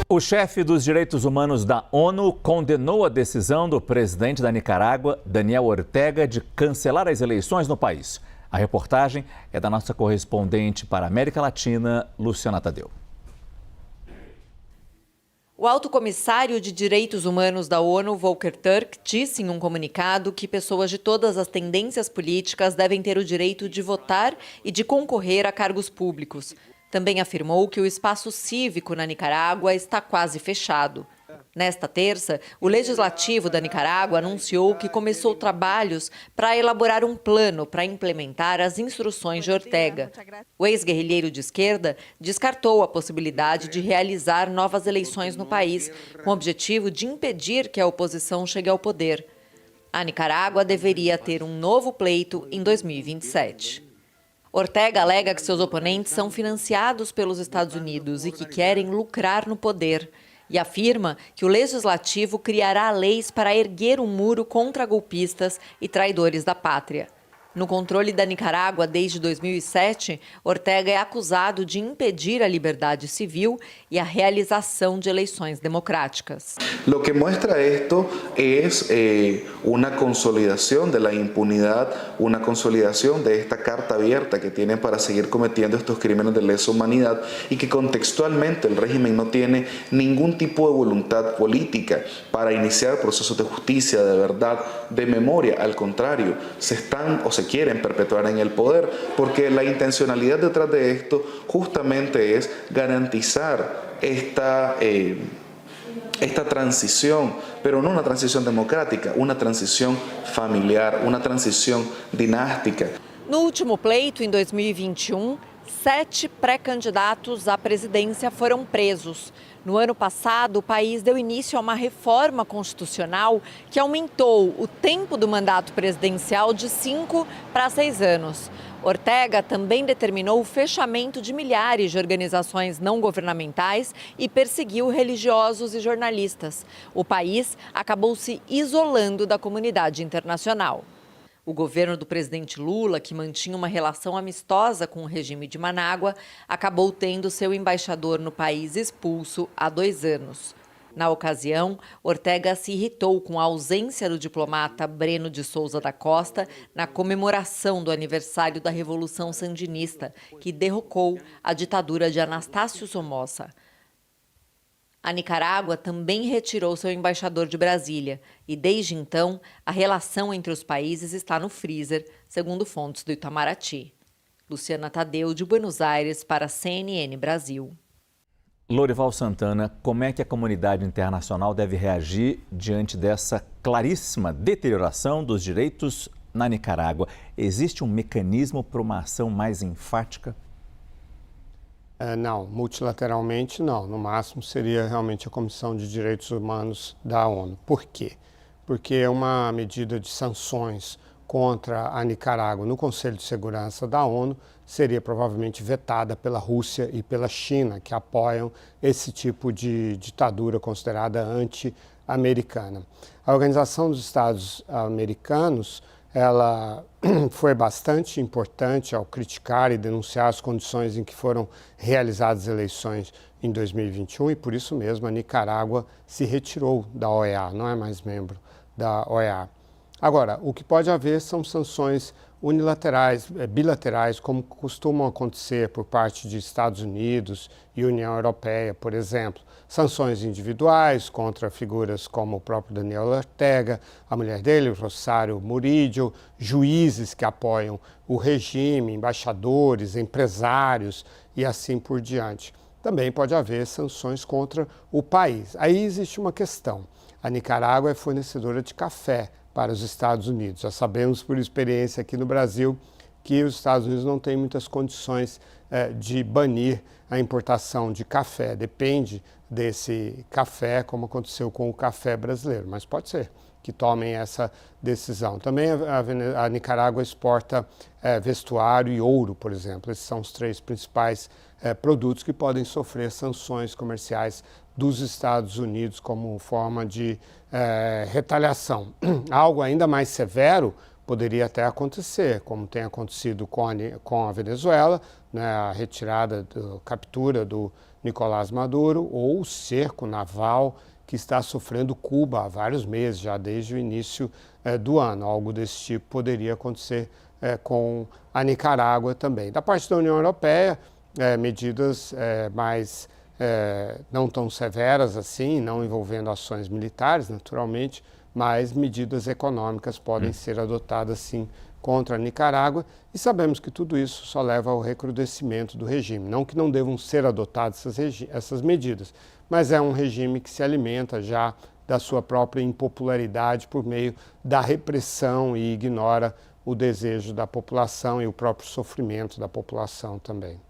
O chefe dos direitos humanos da ONU condenou a decisão do presidente da Nicarágua, Daniel Ortega, de cancelar as eleições no país. A reportagem é da nossa correspondente para a América Latina, Luciana Tadeu. O alto comissário de Direitos Humanos da ONU, Volker Turk, disse em um comunicado que pessoas de todas as tendências políticas devem ter o direito de votar e de concorrer a cargos públicos. Também afirmou que o espaço cívico na Nicarágua está quase fechado. Nesta terça, o Legislativo da Nicarágua anunciou que começou trabalhos para elaborar um plano para implementar as instruções de Ortega. O ex-guerrilheiro de esquerda descartou a possibilidade de realizar novas eleições no país, com o objetivo de impedir que a oposição chegue ao poder. A Nicarágua deveria ter um novo pleito em 2027. Ortega alega que seus oponentes são financiados pelos Estados Unidos e que querem lucrar no poder. E afirma que o Legislativo criará leis para erguer um muro contra golpistas e traidores da pátria. No controle da Nicarágua desde 2007, Ortega é acusado de impedir a liberdade civil e a realização de eleições democráticas. Lo que muestra esto es una consolidación de la impunidad, una consolidación de esta carta abierta que tienen para seguir cometiendo estos crímenes de lesa humanidad y que contextualmente el régimen no tiene ningún tipo de voluntad política para iniciar procesos de justicia, de verdad, de memoria. Al contrario, se quieren perpetuar en el poder, porque la intencionalidad detrás de esto justamente es garantizar esta transición, pero no una transición democrática, una transición familiar, una transición dinástica. No último pleito, em 2021, 7 pré-candidatos à presidência foram presos. No ano passado, o país deu início a uma reforma constitucional que aumentou o tempo do mandato presidencial de 5 para 6 anos. Ortega também determinou o fechamento de milhares de organizações não governamentais e perseguiu religiosos e jornalistas. O país acabou se isolando da comunidade internacional. O governo do presidente Lula, que mantinha uma relação amistosa com o regime de Manágua, acabou tendo seu embaixador no país expulso há 2 anos. Na ocasião, Ortega se irritou com a ausência do diplomata Breno de Souza da Costa na comemoração do aniversário da Revolução Sandinista, que derrocou a ditadura de Anastácio Somoza. A Nicarágua também retirou seu embaixador de Brasília e, desde então, a relação entre os países está no freezer, segundo fontes do Itamaraty. Luciana Tadeu, de Buenos Aires, para a CNN Brasil. Lorival Santana, como é que a comunidade internacional deve reagir diante dessa claríssima deterioração dos direitos na Nicarágua? Existe um mecanismo para uma ação mais enfática? Não, multilateralmente não. No máximo seria realmente a Comissão de Direitos Humanos da ONU. Por quê? Porque é uma medida de sanções contra a Nicarágua no Conselho de Segurança da ONU seria provavelmente vetada pela Rússia e pela China, que apoiam esse tipo de ditadura considerada anti-americana. A Organização dos Estados Americanos, ela foi bastante importante ao criticar e denunciar as condições em que foram realizadas as eleições em 2021 e, por isso mesmo, a Nicarágua se retirou da OEA, não é mais membro da OEA. Agora, o que pode haver são sanções unilaterais, bilaterais, como costumam acontecer por parte de Estados Unidos e União Europeia, por exemplo. Sanções individuais contra figuras como o próprio Daniel Ortega, a mulher dele, o Rosário Murillo, juízes que apoiam o regime, embaixadores, empresários e assim por diante. Também pode haver sanções contra o país. Aí existe uma questão. A Nicarágua é fornecedora de café para os Estados Unidos. Já sabemos por experiência aqui no Brasil que os Estados Unidos não têm muitas condições de banir a importação de café. Depende desse café, como aconteceu com o café brasileiro, mas pode ser que tomem essa decisão. Também a Nicarágua exporta vestuário e ouro, por exemplo. Esses são os 3 principais produtos que podem sofrer sanções comerciais dos Estados Unidos como forma de retaliação. Algo ainda mais severo poderia até acontecer, como tem acontecido com a Venezuela, né, a retirada, captura do Nicolás Maduro, ou o cerco naval que está sofrendo Cuba há vários meses, já desde o início do ano. Algo desse tipo poderia acontecer com a Nicarágua também. Da parte da União Europeia, medidas mais não tão severas assim, não envolvendo ações militares, naturalmente, mas medidas econômicas podem ser adotadas sim contra a Nicarágua, e sabemos que tudo isso só leva ao recrudescimento do regime. Não que não devam ser adotadas essas medidas, mas é um regime que se alimenta já da sua própria impopularidade por meio da repressão e ignora o desejo da população e o próprio sofrimento da população também.